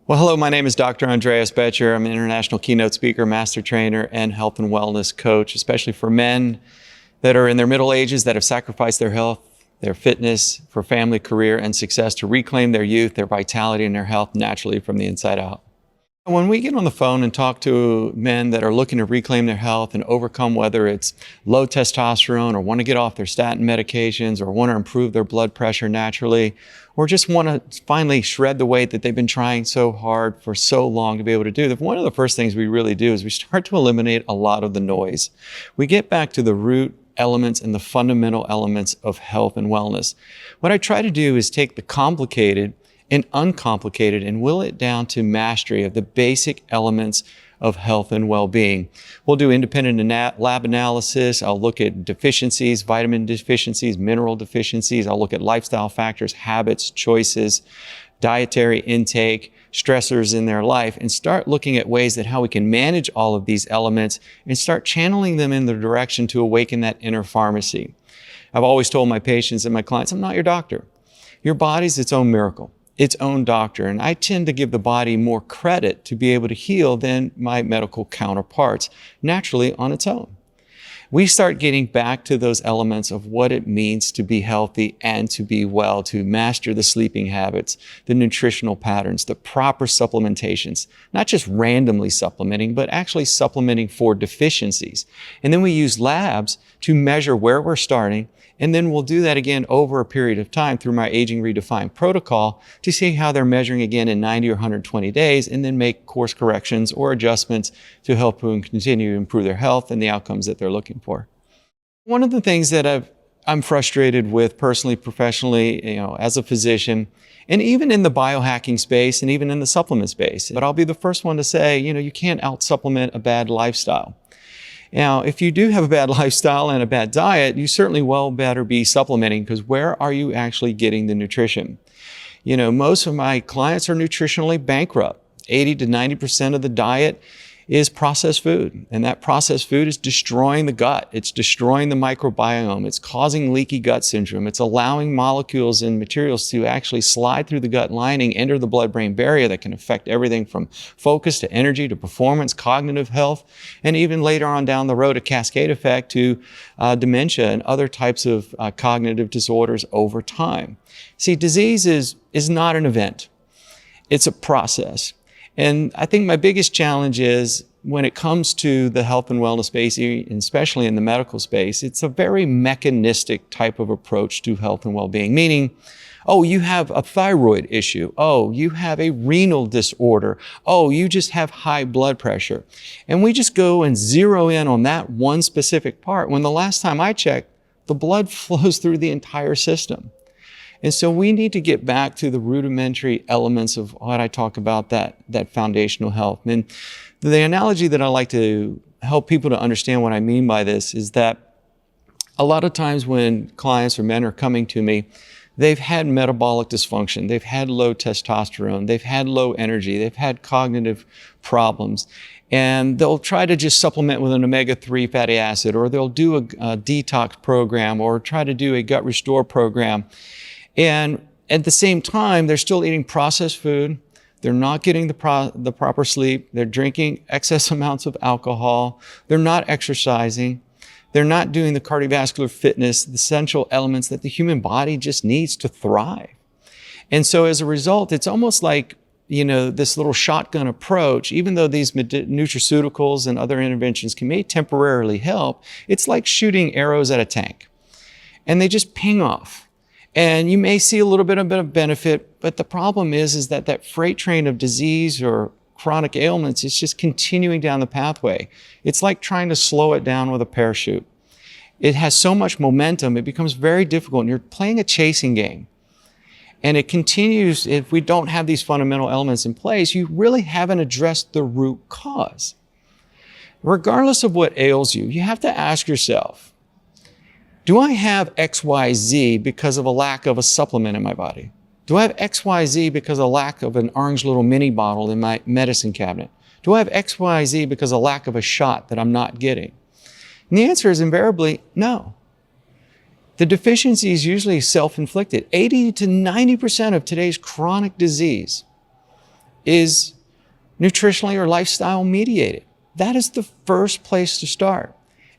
Well, hello, my name is Dr. Andreas Boettcher. I'm an international keynote speaker, master trainer, and health and wellness coach, especially for men that are in their middle ages that have sacrificed their health, their fitness for family, career, and success to reclaim their youth, their vitality, and their health naturally from the inside out. When we get on the phone and talk to men that are looking to reclaim their health and overcome whether it's low testosterone or want to get off their statin medications or want to improve their blood pressure naturally, or just want to finally shred the weight that they've been trying so hard for so long to be able to do, one of the first things we really do is we start to eliminate a lot of the noise. We get back to the root elements and the fundamental elements of health and wellness. What I try to do is take the complicated and uncomplicated and will it down to mastery of the basic elements of health and well-being. We'll do independent lab analysis. I'll look at deficiencies, vitamin deficiencies, mineral deficiencies. I'll look at lifestyle factors, habits, choices, dietary intake, stressors in their life, and start looking at ways that how we can manage all of these elements and start channeling them in the direction to awaken that inner pharmacy. I've always told my patients and my clients, I'm not your doctor. Your body's its own miracle, its own doctor. And I tend to give the body more credit to be able to heal than my medical counterparts naturally on its own. We start getting back to those elements of what it means to be healthy and to be well, to master the sleeping habits, the nutritional patterns, the proper supplementations, not just randomly supplementing, but actually supplementing for deficiencies. And then we use labs to measure where we're starting. And then we'll do that again over a period of time through my Aging Redefined protocol to see how they're measuring again in 90 or 120 days and then make course corrections or adjustments to help them continue to improve their health and the outcomes that they're looking for. One of the things that I'm frustrated with personally, professionally, as a physician, and even in the biohacking space and even in the supplement space, but I'll be the first one to say, you can't out-supplement a bad lifestyle. Now, if you do have a bad lifestyle and a bad diet, you certainly well better be supplementing because where are you actually getting the nutrition? Most of my clients are nutritionally bankrupt. 80 to 90% of the diet is processed food. And that processed food is destroying the gut. It's destroying the microbiome. It's causing leaky gut syndrome. It's allowing molecules and materials to actually slide through the gut lining, enter the blood-brain barrier that can affect everything from focus to energy to performance, cognitive health, and even later on down the road, a cascade effect to dementia and other types of cognitive disorders over time. See, disease is not an event. It's a process. And I think my biggest challenge is when it comes to the health and wellness space, and especially in the medical space, it's a very mechanistic type of approach to health and well-being, meaning, oh, you have a thyroid issue. Oh, you have a renal disorder. Oh, you just have high blood pressure. And we just go and zero in on that one specific part when the last time I checked, the blood flows through the entire system. And so we need to get back to the rudimentary elements of what I talk about, that foundational health. And the analogy that I like to help people to understand what I mean by this is that a lot of times when clients or men are coming to me, they've had metabolic dysfunction, they've had low testosterone, they've had low energy, they've had cognitive problems. And they'll try to just supplement with an omega-3 fatty acid, or they'll do a detox program, or try to do a gut restore program. And at the same time, they're still eating processed food. They're not getting the proper sleep. They're drinking excess amounts of alcohol. They're not exercising. They're not doing the cardiovascular fitness, the essential elements that the human body just needs to thrive. And so as a result, it's almost like, this little shotgun approach, even though these nutraceuticals and other interventions may temporarily help, it's like shooting arrows at a tank. And they just ping off. And you may see a little bit of benefit, but the problem is that freight train of disease or chronic ailments is just continuing down the pathway. It's like trying to slow it down with a parachute. It has so much momentum, it becomes very difficult, and you're playing a chasing game. And it continues, if we don't have these fundamental elements in place, you really haven't addressed the root cause. Regardless of what ails you, you have to ask yourself, do I have XYZ because of a lack of a supplement in my body? Do I have XYZ because of a lack of an orange little mini bottle in my medicine cabinet? Do I have XYZ because of a lack of a shot that I'm not getting? And the answer is invariably no. The deficiency is usually self-inflicted. 80 to 90% of today's chronic disease is nutritionally or lifestyle mediated. That is the first place to start.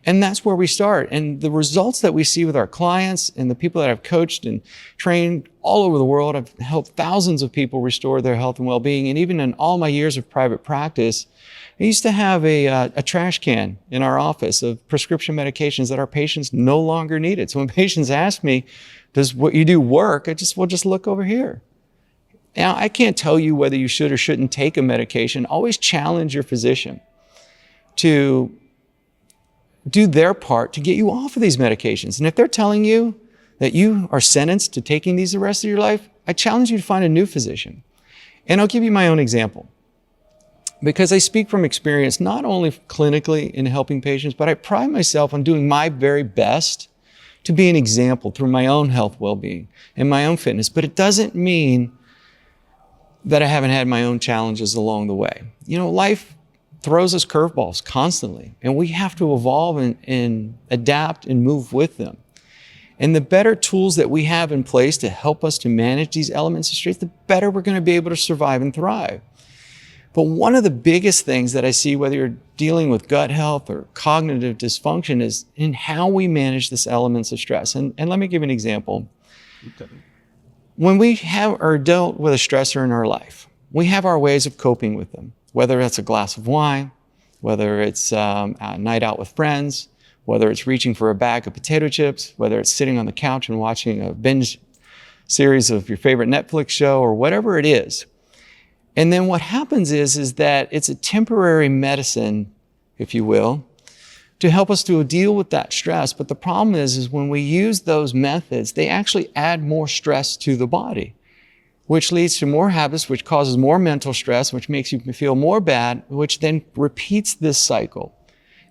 And that's where we start. And the results that we see with our clients and the people that I've coached and trained all over the world, I've helped thousands of people restore their health and well-being. And even in all my years of private practice, I used to have a trash can in our office of prescription medications that our patients no longer needed. So when patients ask me, does what you do work? We'll just look over here. Now, I can't tell you whether you should or shouldn't take a medication. Always challenge your physician to do their part to get you off of these medications. And if they're telling you that you are sentenced to taking these the rest of your life, I challenge you to find a new physician. And I'll give you my own example. Because I speak from experience, not only clinically in helping patients, but I pride myself on doing my very best to be an example through my own health well-being and my own fitness. But it doesn't mean that I haven't had my own challenges along the way. You know, life throws us curveballs constantly, and we have to evolve and adapt and move with them. And the better tools that we have in place to help us to manage these elements of stress, the better we're going to be able to survive and thrive. But one of the biggest things that I see, whether you're dealing with gut health or cognitive dysfunction, is in how we manage this elements of stress. And let me give you an example. Okay. When we are dealt with a stressor in our life, we have our ways of coping with them, whether it's a glass of wine, whether it's a night out with friends, whether it's reaching for a bag of potato chips, whether it's sitting on the couch and watching a binge series of your favorite Netflix show, or whatever it is. And then what happens is that it's a temporary medicine, if you will, to help us to deal with that stress. But the problem is when we use those methods, they actually add more stress to the body, which leads to more habits, which causes more mental stress, which makes you feel more bad, which then repeats this cycle.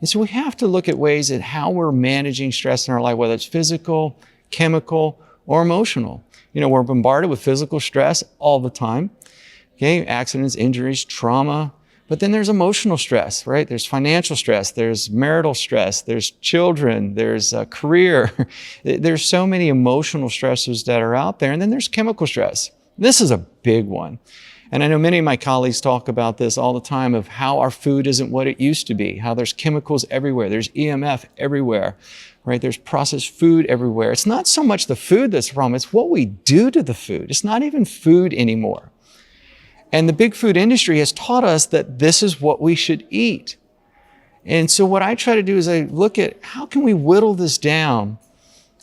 And so we have to look at ways at how we're managing stress in our life, whether it's physical, chemical, or emotional. You know, we're bombarded with physical stress all the time. Okay, accidents, injuries, trauma. But then there's emotional stress, right? There's financial stress, there's marital stress, there's children, there's a career. There's so many emotional stressors that are out there. And then there's chemical stress. This is a big one. And I know many of my colleagues talk about this all the time, of how our food isn't what it used to be, how there's chemicals everywhere, there's EMF everywhere, right? There's processed food everywhere. It's not so much the food that's the problem, it's what we do to the food. It's not even food anymore. And the big food industry has taught us that this is what we should eat. And so what I try to do is I look at how can we whittle this down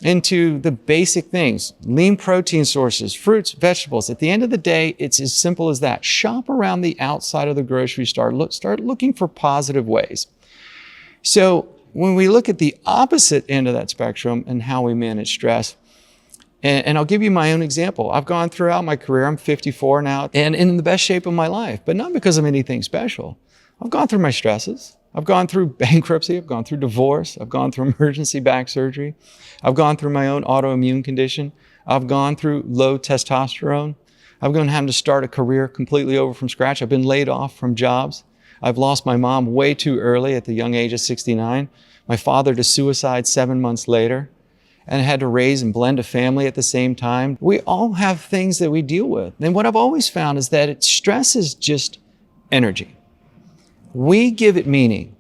into the basic things, lean protein sources, fruits, vegetables. At the end of the day, it's as simple as that. Shop around the outside of the grocery store. Start looking for positive ways. So when we look at the opposite end of that spectrum and how we manage stress, and I'll give you my own example. I've gone throughout my career, I'm 54 now, and in the best shape of my life, but not because of anything special. I've gone through my stresses. I've gone through bankruptcy. I've gone through divorce. I've gone through emergency back surgery. I've gone through my own autoimmune condition. I've gone through low testosterone. I've gone having to start a career completely over from scratch. I've been laid off from jobs. I've lost my mom way too early at the young age of 69. My father to suicide 7 months later. And I had to raise and blend a family at the same time. We all have things that we deal with. And what I've always found is that stress is just energy. We give it meaning.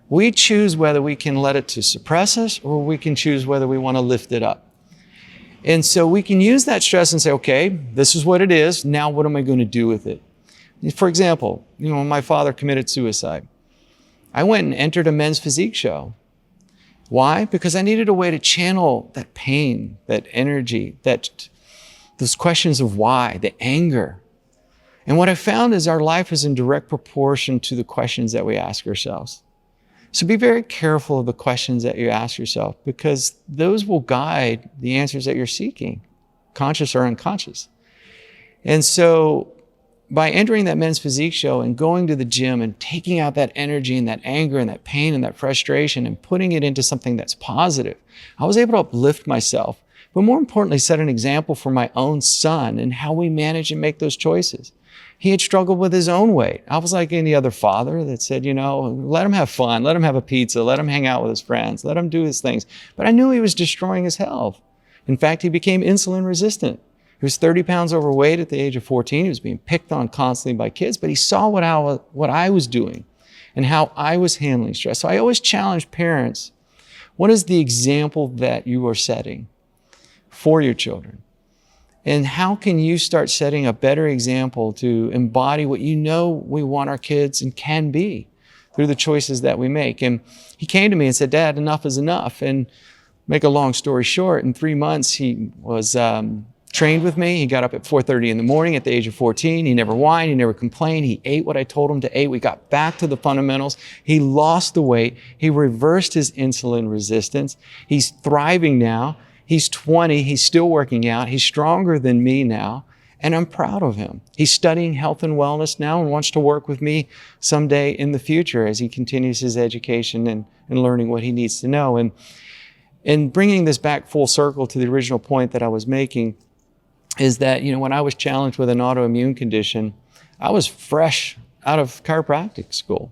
We choose whether we can let it to suppress us, or we can choose whether we want to lift it up. And so we can use that stress and say, okay, this is what it is. Now what am I going to do with it? For example, when my father committed suicide, I went and entered a men's physique show. Why? Because I needed a way to channel that pain, that energy, those questions of why, the anger. And what I found is our life is in direct proportion to the questions that we ask ourselves. So be very careful of the questions that you ask yourself, because those will guide the answers that you're seeking, conscious or unconscious. And so by entering that men's physique show and going to the gym and taking out that energy and that anger and that pain and that frustration and putting it into something that's positive, I was able to uplift myself, but more importantly, set an example for my own son and how we manage and make those choices. He had struggled with his own weight. I was like any other father that said, let him have fun, let him have a pizza, let him hang out with his friends, let him do his things. But I knew he was destroying his health. In fact, he became insulin resistant. He was 30 pounds overweight at the age of 14. He was being picked on constantly by kids, but he saw what I was doing and how I was handling stress. So I always challenge parents, what is the example that you are setting for your children? And how can you start setting a better example to embody what you know we want our kids and can be through the choices that we make? And he came to me and said, Dad, enough is enough. And make a long story short, in 3 months, he was trained with me. He got up at 4:30 in the morning at the age of 14. He never whined. He never complained. He ate what I told him to eat. We got back to the fundamentals. He lost the weight. He reversed his insulin resistance. He's thriving now. He's 20. He's still working out. He's stronger than me now. And I'm proud of him. He's studying health and wellness now and wants to work with me someday in the future as he continues his education and learning what he needs to know. And bringing this back full circle to the original point that I was making is that, when I was challenged with an autoimmune condition, I was fresh out of chiropractic school.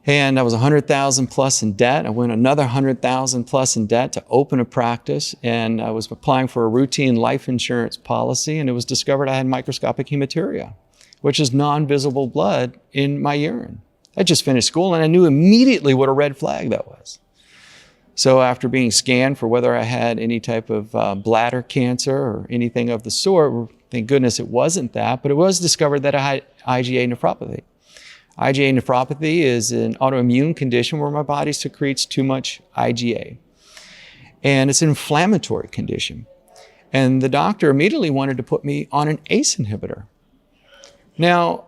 And I was 100,000 plus in debt. I went another 100,000 plus in debt to open a practice. And I was applying for a routine life insurance policy. And it was discovered I had microscopic hematuria, which is non-visible blood in my urine. I just finished school and I knew immediately what a red flag that was. So after being scanned for whether I had any type of bladder cancer or anything of the sort, thank goodness it wasn't that, but it was discovered that I had IgA nephropathy. IgA nephropathy is an autoimmune condition where my body secretes too much IgA. And it's an inflammatory condition. And the doctor immediately wanted to put me on an ACE inhibitor. Now,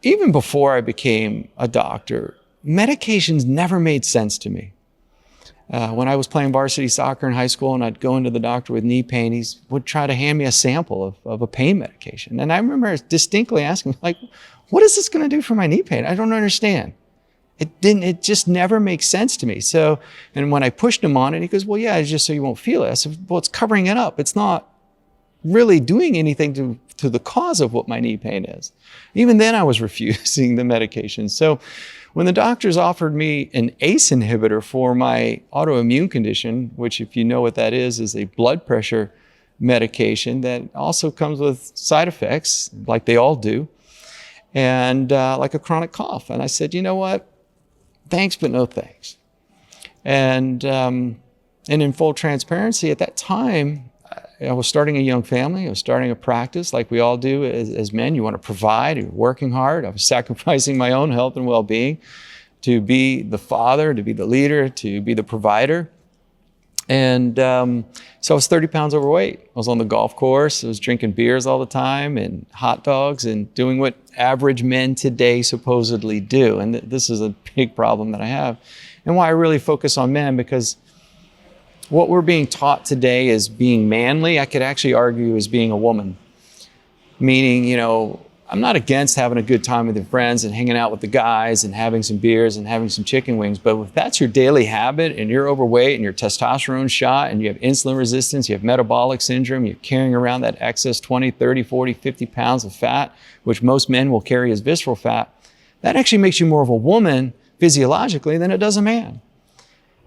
even before I became a doctor, medications never made sense to me. When I was playing varsity soccer in high school and I'd go into the doctor with knee pain, he would try to hand me a sample of a pain medication. And I remember distinctly asking, what is this going to do for my knee pain? I don't understand. It just never makes sense to me. So, and when I pushed him on it, he goes, well, yeah, it's just so you won't feel it. I said, well, it's covering it up. It's not really doing anything to the cause of what my knee pain is. Even then I was refusing the medication. So when the doctors offered me an ACE inhibitor for my autoimmune condition, which if you know what that is a blood pressure medication that also comes with side effects, like they all do, and like a chronic cough. And I said, you know what? Thanks, but no thanks. And in full transparency, at that time, I was starting a young family. I was starting a practice like we all do as men. You want to provide, you're working hard. I was sacrificing my own health and well-being to be the father, to be the leader, to be the provider. And so I was 30 pounds overweight. I was on the golf course. I was drinking beers all the time and hot dogs and doing what average men today supposedly do. And this is a big problem that I have. And why I really focus on men, because what we're being taught today is being manly, I could actually argue is being a woman. Meaning, I'm not against having a good time with your friends and hanging out with the guys and having some beers and having some chicken wings. But if that's your daily habit and you're overweight and your testosterone shot and you have insulin resistance, you have metabolic syndrome, you're carrying around that excess 20, 30, 40, 50 pounds of fat, which most men will carry as visceral fat, that actually makes you more of a woman physiologically than it does a man.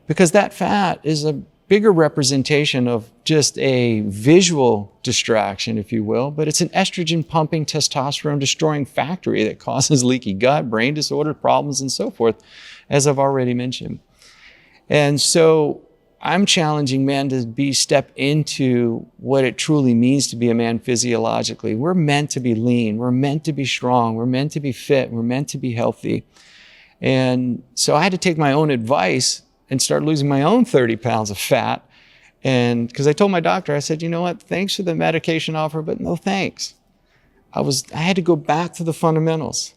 Because that fat is a bigger representation of just a visual distraction, if you will, but it's an estrogen pumping, testosterone destroying factory that causes leaky gut, brain disorder problems, and so forth, as I've already mentioned. And so I'm challenging men to step into what it truly means to be a man physiologically. We're meant to be lean. We're meant to be strong. We're meant to be fit. We're meant to be healthy. And so I had to take my own advice and start losing my own 30 pounds of fat. And because I told my doctor, I said, you know what, thanks for the medication offer, but no thanks. I had to go back to the fundamentals.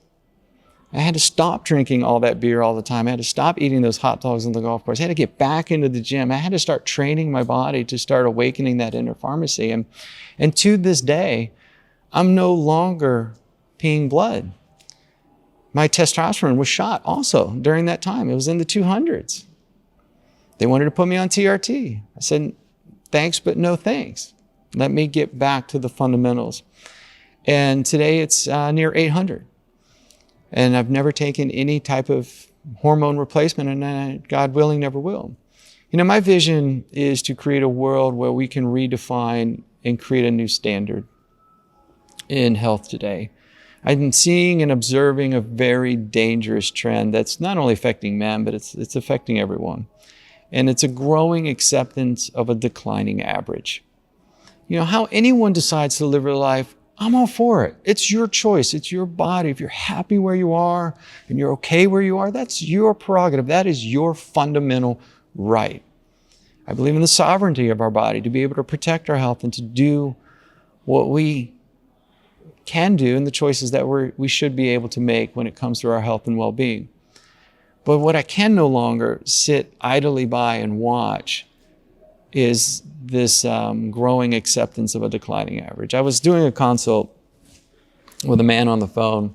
I had to stop drinking all that beer all the time. I had to stop eating those hot dogs on the golf course. I had to get back into the gym. I had to start training my body to start awakening that inner pharmacy. And to this day, I'm no longer peeing blood. My testosterone was shot also during that time. It was in the 200s. They wanted to put me on TRT. I said, thanks, but no thanks. Let me get back to the fundamentals. And today it's near 800. And I've never taken any type of hormone replacement, and I, God willing, never will. My vision is to create a world where we can redefine and create a new standard in health today. I'm seeing and observing a very dangerous trend that's not only affecting men, but it's affecting everyone. And it's a growing acceptance of a declining average. How anyone decides to live their life, I'm all for it. It's your choice. It's your body. If you're happy where you are and you're okay where you are, that's your prerogative. That is your fundamental right. I believe in the sovereignty of our body to be able to protect our health and to do what we can do and the choices that we should be able to make when it comes to our health and well-being. But what I can no longer sit idly by and watch is this growing acceptance of a declining average. I was doing a consult with a man on the phone,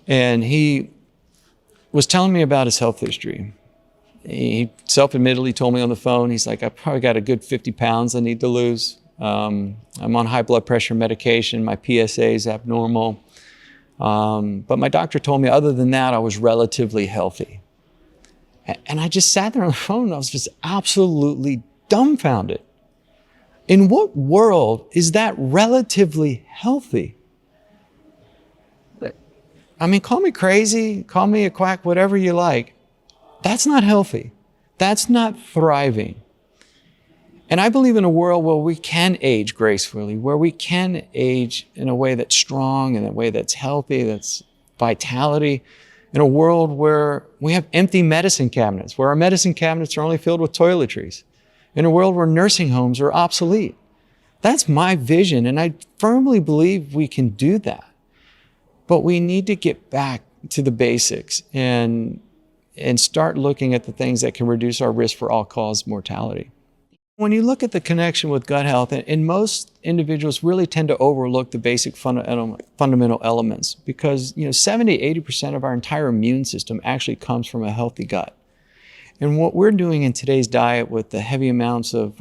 and he was telling me about his health history. He self-admittedly told me on the phone, he's like, I probably got a good 50 pounds I need to lose. I'm on high blood pressure medication. My PSA is abnormal. But my doctor told me other than that, I was relatively healthy. And I just sat there on the phone and I was just absolutely dumbfounded. In what world is that relatively healthy? I mean, call me crazy, call me a quack, whatever you like. That's not healthy. That's not thriving. And I believe in a world where we can age gracefully, where we can age in a way that's strong, in a way that's healthy, that's vitality, in a world where we have empty medicine cabinets, where our medicine cabinets are only filled with toiletries, in a world where nursing homes are obsolete. That's my vision, and I firmly believe we can do that. But we need to get back to the basics and start looking at the things that can reduce our risk for all-cause mortality. When you look at the connection with gut health, and most individuals really tend to overlook the basic fundamental elements because 70-80% of our entire immune system actually comes from a healthy gut. And what we're doing in today's diet with the heavy amounts of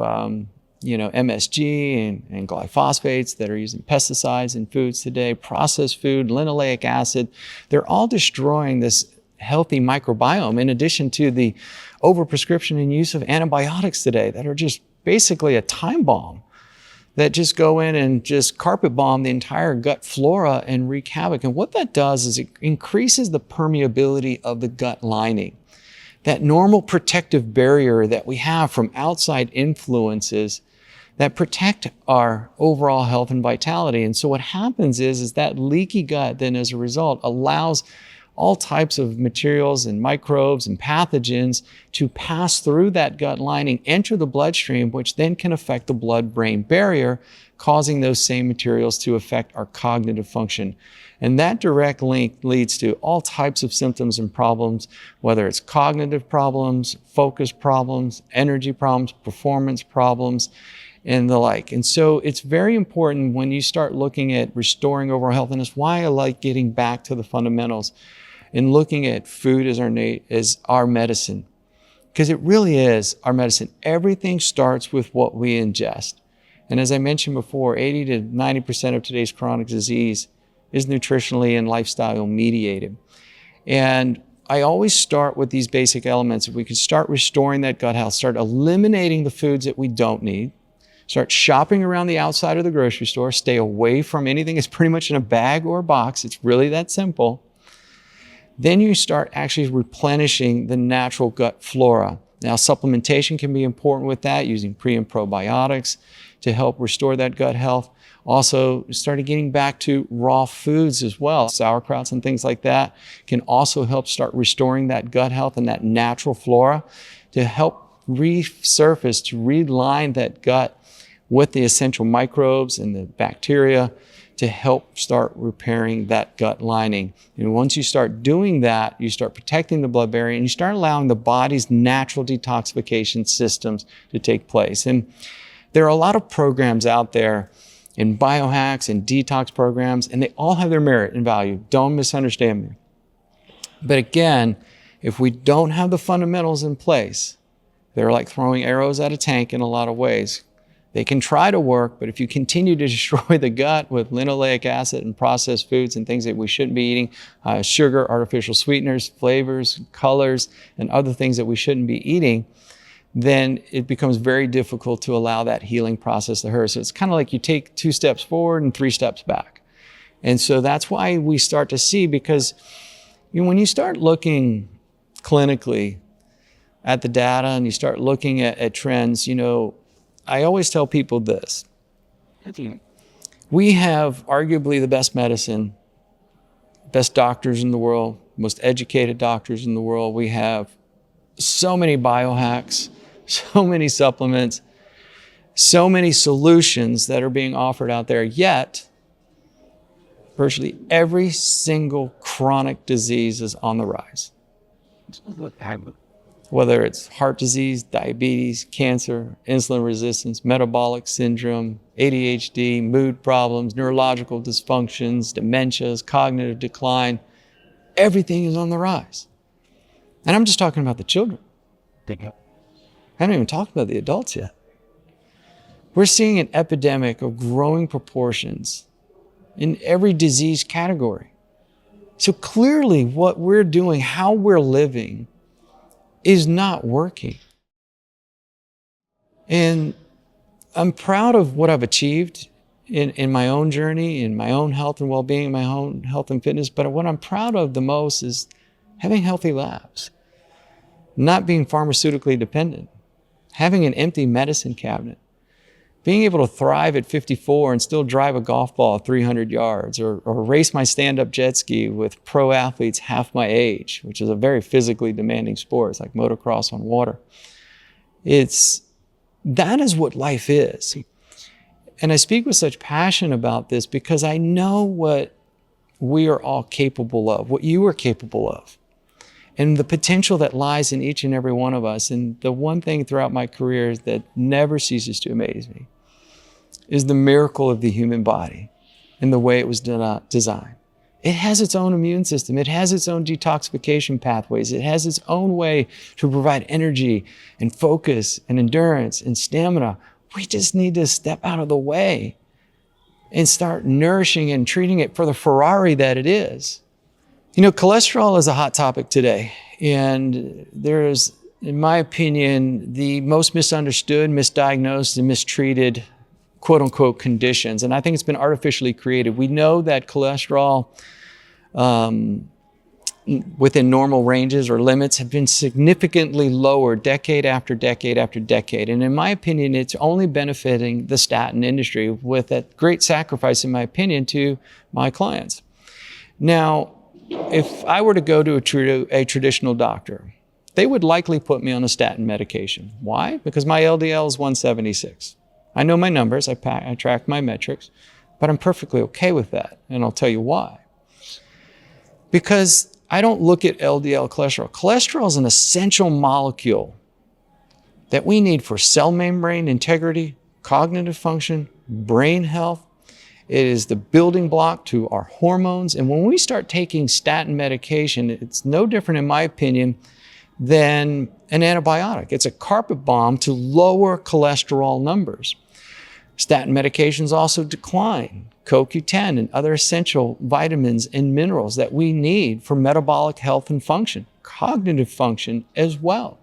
MSG and glyphosates that are used in pesticides in foods today, processed food, linoleic acid, they're all destroying this healthy microbiome, in addition to the overprescription and use of antibiotics today that are just basically a time bomb that just go in and just carpet bomb the entire gut flora and wreak havoc. And what that does is it increases the permeability of the gut lining. That normal protective barrier that we have from outside influences that protect our overall health and vitality. And so what happens is that leaky gut then as a result allows all types of materials and microbes and pathogens to pass through that gut lining, enter the bloodstream, which then can affect the blood-brain barrier, causing those same materials to affect our cognitive function. And that direct link leads to all types of symptoms and problems, whether it's cognitive problems, focus problems, energy problems, performance problems, and the like. And so it's very important when you start looking at restoring overall health, and it's why I like getting back to the fundamentals and looking at food as our medicine, because it really is our medicine. Everything starts with what we ingest. And as I mentioned before, 80 to 90% of today's chronic disease is nutritionally and lifestyle mediated. And I always start with these basic elements. If we can start restoring that gut health, start eliminating the foods that we don't need, start shopping around the outside of the grocery store, stay away from anything that's pretty much in a bag or a box. It's really that simple. Then you start actually replenishing the natural gut flora. Now, supplementation can be important with that, using pre and probiotics to help restore that gut health. Also, started getting back to raw foods as well. Sauerkrauts and things like that can also help start restoring that gut health and that natural flora to help resurface, to reline that gut with the essential microbes and the bacteria to help start repairing that gut lining. And once you start doing that, you start protecting the blood barrier and you start allowing the body's natural detoxification systems to take place. And there are a lot of programs out there in biohacks and detox programs, and they all have their merit and value. Don't misunderstand me. But again, if we don't have the fundamentals in place, they're like throwing arrows at a tank in a lot of ways. They can try to work, but if you continue to destroy the gut with linoleic acid and processed foods and things that we shouldn't be eating, sugar, artificial sweeteners, flavors, colors, and other things that we shouldn't be eating, then it becomes very difficult to allow that healing process to occur. So it's kind of like you take 2 steps forward and 3 steps back. And so that's why we start to see, because when you start looking clinically at the data and you start looking at trends, I always tell people this. We have arguably the best medicine, best doctors in the world, most educated doctors in the world. We have so many biohacks, so many supplements, so many solutions that are being offered out there, yet virtually every single chronic disease is on the rise. Whether it's heart disease, diabetes, cancer, insulin resistance, metabolic syndrome, ADHD, mood problems, neurological dysfunctions, dementias, cognitive decline, everything is on the rise. And I'm just talking about the children. I haven't even talked about the adults yet. We're seeing an epidemic of growing proportions in every disease category. So clearly what we're doing, how we're living, is not working. And I'm proud of what I've achieved in my own journey, in my own health and well-being, my own health and fitness. But what I'm proud of the most is having healthy labs, not being pharmaceutically dependent, having an empty medicine cabinet, being able to thrive at 54 and still drive a golf ball 300 yards or race my stand-up jet ski with pro athletes half my age, which is a very physically demanding sport. It's like motocross on water. That is what life is. And I speak with such passion about this because I know what we are all capable of, what you are capable of, and the potential that lies in each and every one of us. And the one thing throughout my career that never ceases to amaze me is the miracle of the human body and the way it was designed. It has its own immune system. It has its own detoxification pathways. It has its own way to provide energy and focus and endurance and stamina. We just need to step out of the way and start nourishing and treating it for the Ferrari that it is. Cholesterol is a hot topic today. And there is, in my opinion, the most misunderstood, misdiagnosed, and mistreated quote unquote conditions. And I think it's been artificially created. We know that cholesterol within normal ranges or limits have been significantly lower decade after decade after decade. And in my opinion, it's only benefiting the statin industry with a great sacrifice, in my opinion, to my clients. Now, if I were to go to a traditional doctor, they would likely put me on a statin medication. Why? Because my LDL is 176. I know my numbers, I track my metrics, but I'm perfectly okay with that. And I'll tell you why. Because I don't look at LDL cholesterol. Cholesterol is an essential molecule that we need for cell membrane integrity, cognitive function, brain health. It is the building block to our hormones. And when we start taking statin medication, it's no different, in my opinion, than an antibiotic. It's a carpet bomb to lower cholesterol numbers. Statin medications also decline CoQ10 and other essential vitamins and minerals that we need for metabolic health and function, cognitive function as well.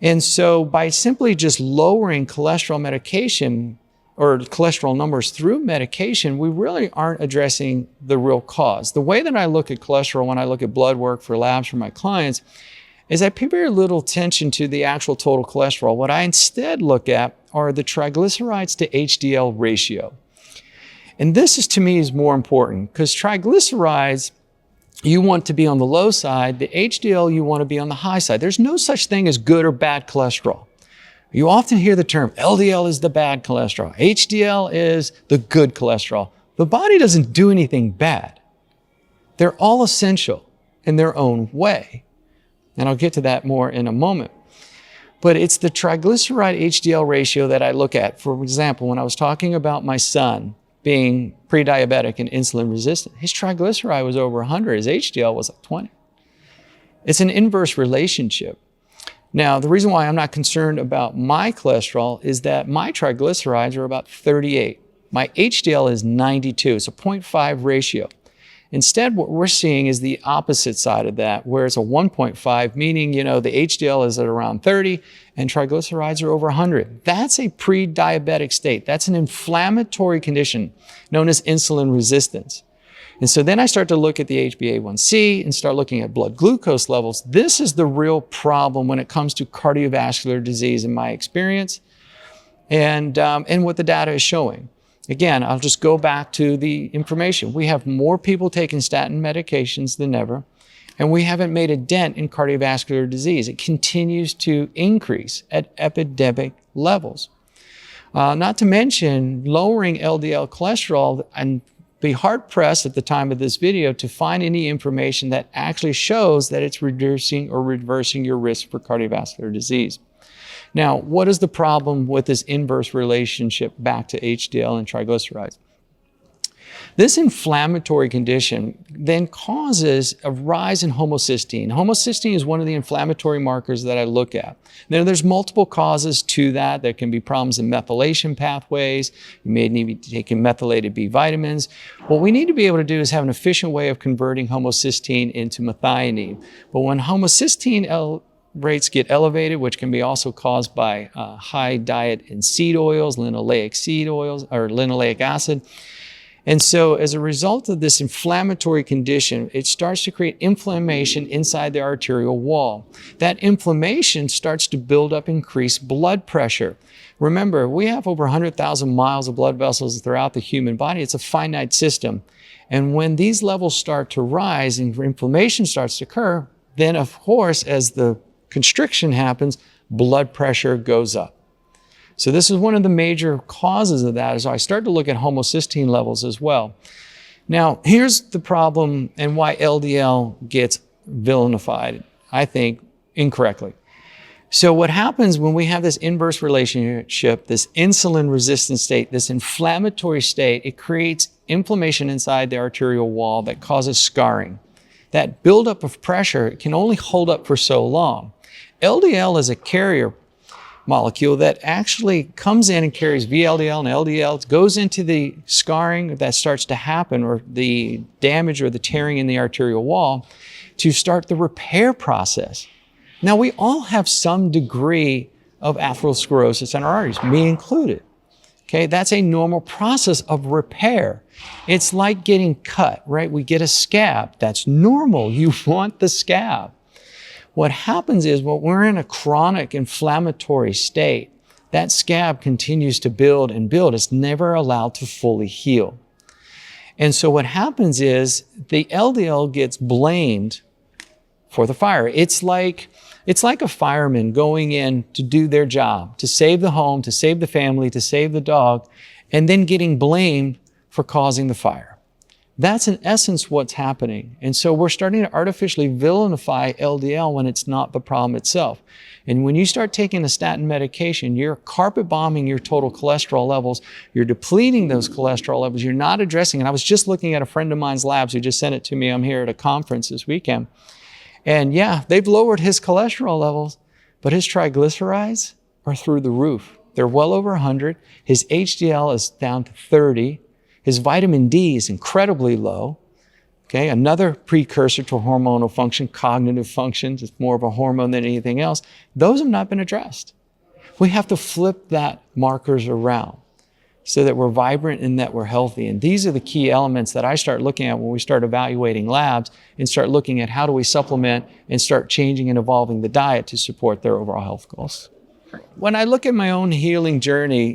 And so by simply just lowering cholesterol medication or cholesterol numbers through medication, we really aren't addressing the real cause. The way that I look at cholesterol when I look at blood work for labs for my clients is I pay very little attention to the actual total cholesterol. What I instead look at are the triglycerides to HDL ratio. And this is, to me, is more important because triglycerides, you want to be on the low side. The HDL, you want to be on the high side. There's no such thing as good or bad cholesterol. You often hear the term LDL is the bad cholesterol. HDL is the good cholesterol. The body doesn't do anything bad. They're all essential in their own way. And I'll get to that more in a moment. But it's the triglyceride HDL ratio that I look at. For example, when I was talking about my son being pre-diabetic and insulin resistant, his triglyceride was over 100, his HDL was like 20. It's an inverse relationship. Now, the reason why I'm not concerned about my cholesterol is that my triglycerides are about 38. My HDL is 92. It's a 0.5 ratio. Instead, what we're seeing is the opposite side of that, where it's a 1.5, meaning, the HDL is at around 30 and triglycerides are over 100. That's a pre-diabetic state. That's an inflammatory condition known as insulin resistance. And so then I start to look at the HbA1c and start looking at blood glucose levels. This is the real problem when it comes to cardiovascular disease in my experience and what the data is showing. Again, I'll just go back to the information. We have more people taking statin medications than ever, and we haven't made a dent in cardiovascular disease. It continues to increase at epidemic levels. Not to mention lowering LDL cholesterol, and be hard-pressed at the time of this video to find any information that actually shows that it's reducing or reversing your risk for cardiovascular disease. Now, what is the problem with this inverse relationship back to HDL and triglycerides? This inflammatory condition then causes a rise in homocysteine. Homocysteine is one of the inflammatory markers that I look at. Now, there's multiple causes to that. There can be problems in methylation pathways. You may need to be taking methylated B vitamins. What we need to be able to do is have an efficient way of converting homocysteine into methionine. But when homocysteine rates get elevated, which can be also caused by high diet in seed oils, linoleic seed oils, or linoleic acid. And so as a result of this inflammatory condition, it starts to create inflammation inside the arterial wall. That inflammation starts to build up increased blood pressure. Remember, we have over 100,000 miles of blood vessels throughout the human body. It's a finite system. And when these levels start to rise and inflammation starts to occur, then of course, as the constriction happens, blood pressure goes up. So this is one of the major causes of that, is I start to look at homocysteine levels as well. Now, here's the problem and why LDL gets villainified, I think, incorrectly. So what happens when we have this inverse relationship, this insulin resistant state, this inflammatory state, it creates inflammation inside the arterial wall that causes scarring. That buildup of pressure can only hold up for so long. LDL is a carrier molecule that actually comes in and carries VLDL and LDL, goes into the scarring that starts to happen, or the damage or the tearing in the arterial wall, to start the repair process. Now, we all have some degree of atherosclerosis in our arteries, me included. Okay, that's a normal process of repair. It's like getting cut, right? We get a scab. That's normal. You want the scab. What happens is when we're in a chronic inflammatory state, that scab continues to build and build. It's never allowed to fully heal. And so what happens is the LDL gets blamed for the fire. It's like a fireman going in to do their job, to save the home, to save the family, to save the dog, and then getting blamed for causing the fire. That's in essence what's happening. And so we're starting to artificially villainify LDL when it's not the problem itself. And when you start taking a statin medication, you're carpet bombing your total cholesterol levels. You're depleting those cholesterol levels. You're not addressing it. I was just looking at a friend of mine's labs who just sent it to me. I'm here at a conference this weekend. And yeah, they've lowered his cholesterol levels, but his triglycerides are through the roof. They're well over 100. His HDL is down to 30. His vitamin D is incredibly low. Okay, another precursor to hormonal function, cognitive functions. It's more of a hormone than anything else. Those have not been addressed. We have to flip that markers around so that we're vibrant and that we're healthy. And these are the key elements that I start looking at when we start evaluating labs and start looking at how do we supplement and start changing and evolving the diet to support their overall health goals. When I look at my own healing journey,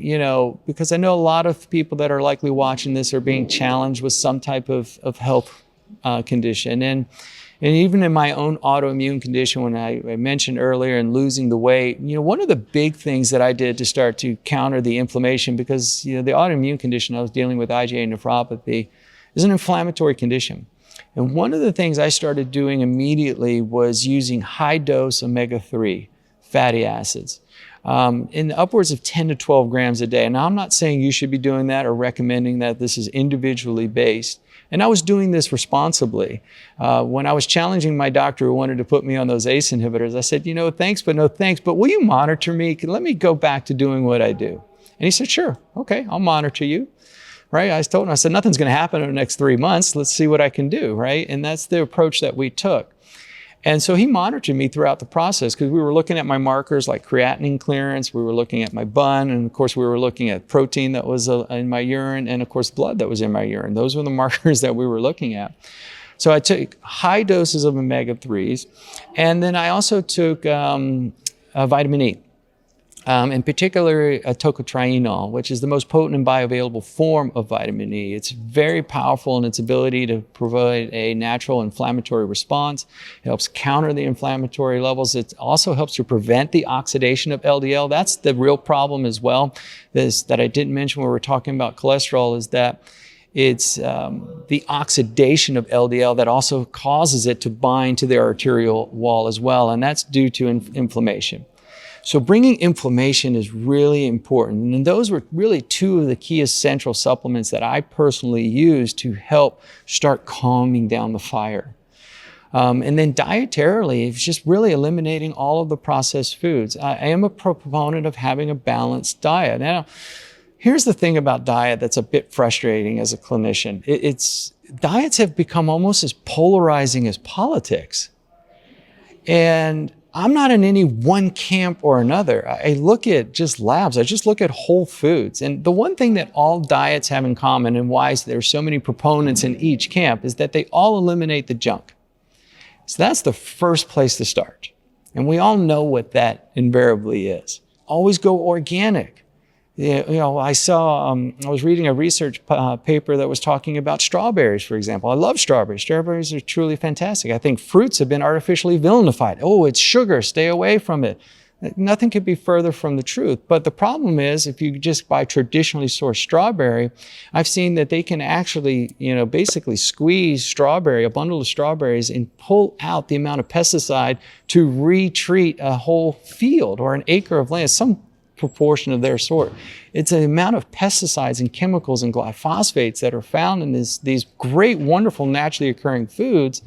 because I know a lot of people that are likely watching this are being challenged with some type of health condition. And even in my own autoimmune condition, when I mentioned earlier and losing the weight, one of the big things that I did to start to counter the inflammation, because the autoimmune condition I was dealing with, IgA nephropathy, is an inflammatory condition. And one of the things I started doing immediately was using high dose omega-3 fatty acids. In upwards of 10 to 12 grams a day. Now, I'm not saying you should be doing that or recommending that. This is individually based. And I was doing this responsibly. When I was challenging my doctor who wanted to put me on those ACE inhibitors, I said, thanks, but no thanks, but will you monitor me? Let me go back to doing what I do. And he said, sure, okay, I'll monitor you. right? I told him, I said, nothing's going to happen in the next 3 months. Let's see what I can do, right? And that's the approach that we took. And so he monitored me throughout the process because we were looking at my markers like creatinine clearance, we were looking at my bun, and of course we were looking at protein that was in my urine, and of course blood that was in my urine. Those were the markers that we were looking at. So I took high doses of omega-3s, and then I also took vitamin E. In particular, tocotrienol, which is the most potent and bioavailable form of vitamin E. It's very powerful in its ability to provide a natural inflammatory response. It helps counter the inflammatory levels. It also helps to prevent the oxidation of LDL. That's the real problem as well, that I didn't mention when we were talking about cholesterol, is that it's the oxidation of LDL that also causes it to bind to the arterial wall as well, and that's due to inflammation. So bringing inflammation is really important. And those were really two of the key essential supplements that I personally use to help start calming down the fire. And then dietarily, it's just really eliminating all of the processed foods. I am a proponent of having a balanced diet. Now, here's the thing about diet that's a bit frustrating as a clinician. Diets have become almost as polarizing as politics. And I'm not in any one camp or another. I look at just labs. I just look at whole foods. And the one thing that all diets have in common, and why there's so many proponents in each camp, is that they all eliminate the junk. So that's the first place to start. And we all know what that invariably is. Always go organic. You know, I was reading a research paper that was talking about strawberries, for example. I love strawberries. Strawberries are truly fantastic. I think fruits have been artificially villainified. Oh, it's sugar, stay away from it. Nothing could be further from the truth. But the problem is, if you just buy traditionally sourced strawberry, I've seen that they can actually, basically squeeze a bundle of strawberries and pull out the amount of pesticide to retreat a whole field or an acre of land. Some proportion of their sort. It's the amount of pesticides and chemicals and glyphosates that are found in these great, wonderful, naturally occurring foods.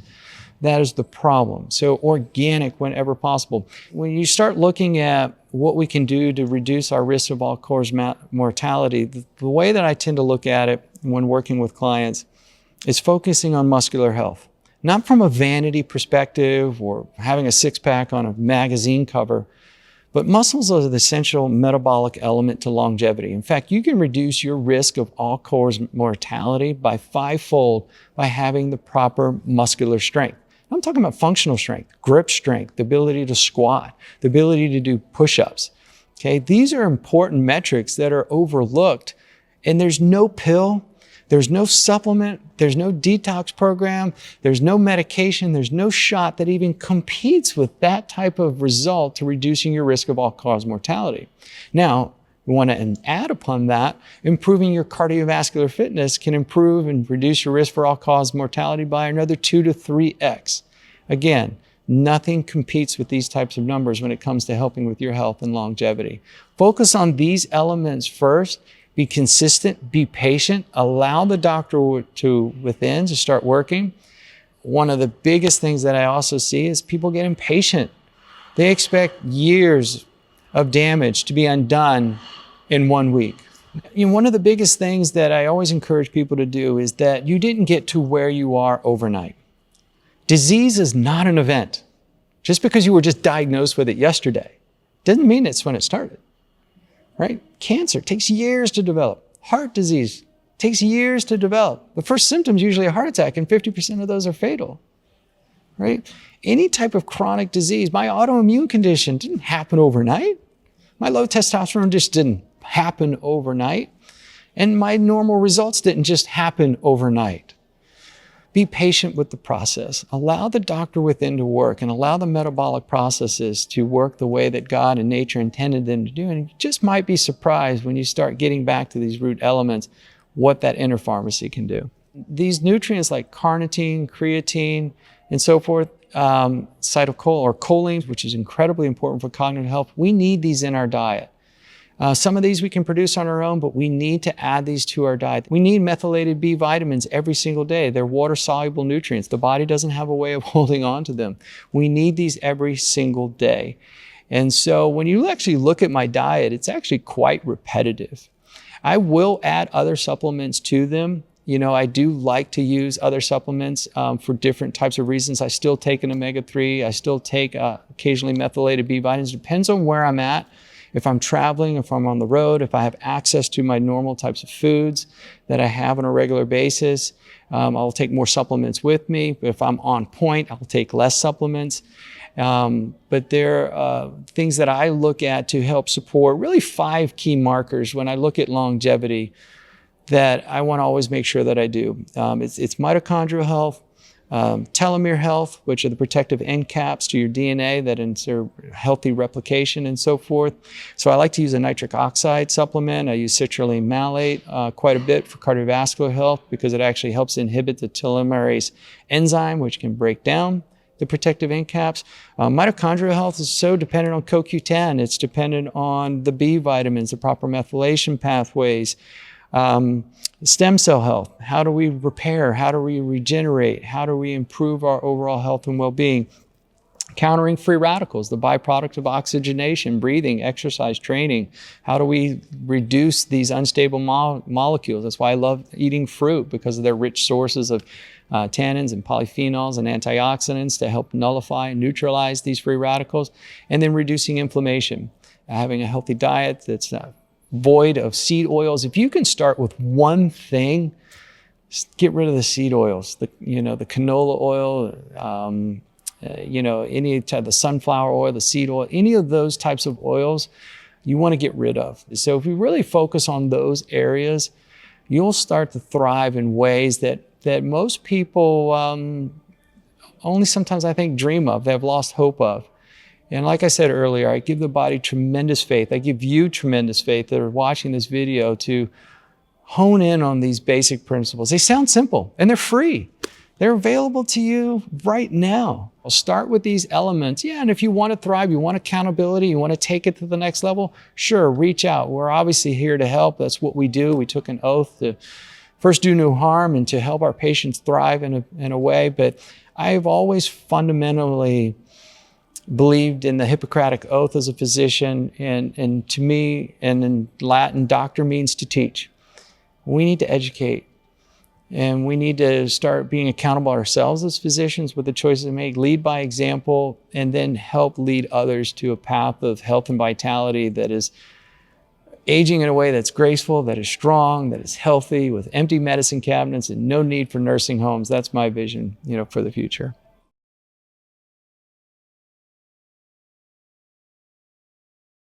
That is the problem. So organic whenever possible. When you start looking at what we can do to reduce our risk of all-cause mortality, the way that I tend to look at it when working with clients is focusing on muscular health. Not from a vanity perspective or having a six-pack on a magazine cover, but muscles are the essential metabolic element to longevity. In fact, you can reduce your risk of all-cause mortality by 5-fold by having the proper muscular strength. I'm talking about functional strength, grip strength, the ability to squat, the ability to do push-ups. Okay, these are important metrics that are overlooked, and there's no pill, there's no supplement, there's no detox program, there's no medication, there's no shot that even competes with that type of result to reducing your risk of all-cause mortality. Now, we want to add upon that, improving your cardiovascular fitness can improve and reduce your risk for all-cause mortality by another 2 to 3x. Again, nothing competes with these types of numbers when it comes to helping with your health and longevity. Focus on these elements first. Be consistent, be patient, allow the doctor within to start working. One of the biggest things that I also see is people get impatient. They expect years of damage to be undone in 1 week. One of the biggest things that I always encourage people to do is that you didn't get to where you are overnight. Disease is not an event. Just because you were just diagnosed with it yesterday doesn't mean it's when it started. Right? Cancer takes years to develop. Heart disease takes years to develop. The first symptom is usually a heart attack, and 50% of those are fatal. Right? Any type of chronic disease, my autoimmune condition didn't happen overnight. My low testosterone just didn't happen overnight. And my normal results didn't just happen overnight. Be patient with the process. Allow the doctor within to work and allow the metabolic processes to work the way that God and nature intended them to do. And you just might be surprised when you start getting back to these root elements, what that inner pharmacy can do. These nutrients like carnitine, creatine, and so forth, choline, which is incredibly important for cognitive health, we need these in our diet. Some of these we can produce on our own, but we need to add these to our diet. We need methylated B vitamins every single day. They're water-soluble nutrients. The body doesn't have a way of holding on to them. We need these every single day. And so when you actually look at my diet, it's actually quite repetitive. I will add other supplements to them. I do like to use other supplements for different types of reasons. I still take an omega-3. I still take occasionally methylated B vitamins. Depends on where I'm at. If I'm traveling, if I'm on the road, if I have access to my normal types of foods that I have on a regular basis, I'll take more supplements with me. If I'm on point, I'll take less supplements. But there are things that I look at to help support really 5 key markers when I look at longevity that I want to always make sure that I do. It's mitochondrial health, telomere health, which are the protective end caps to your DNA that ensure healthy replication and so forth. So I like to use a nitric oxide supplement. I use citrulline malate quite a bit for cardiovascular health because it actually helps inhibit the telomerase enzyme, which can break down the protective end caps. Mitochondrial health is so dependent on CoQ10. It's dependent on the B vitamins, the proper methylation pathways. Stem cell health. How do we repair? How do we regenerate? How do we improve our overall health and well-being? Countering free radicals, the byproduct of oxygenation, breathing, exercise, training. How do we reduce these unstable molecules? That's why I love eating fruit, because of their rich sources of tannins and polyphenols and antioxidants to help nullify and neutralize these free radicals. And then reducing inflammation. Having a healthy diet that's void of seed oils. If you can start with one thing, get rid of the seed oils, the canola oil, any type of the sunflower oil, the seed oil, any of those types of oils you want to get rid of. So if you really focus on those areas, you'll start to thrive in ways that most people only sometimes, I think, dream of, they've lost hope of. And like I said earlier, I give the body tremendous faith. I give you tremendous faith that are watching this video to hone in on these basic principles. They sound simple and they're free. They're available to you right now. I'll start with these elements. Yeah, and if you want to thrive, you want accountability, you want to take it to the next level, sure, reach out. We're obviously here to help. That's what we do. We took an oath to first do no harm and to help our patients thrive in a way. But I've always fundamentally believed in the Hippocratic Oath as a physician, and to me, and in Latin, doctor means to teach. We need to educate, and we need to start being accountable ourselves as physicians with the choices we make, lead by example, and then help lead others to a path of health and vitality that is aging in a way that's graceful, that is strong, that is healthy, with empty medicine cabinets and no need for nursing homes. That's my vision, for the future.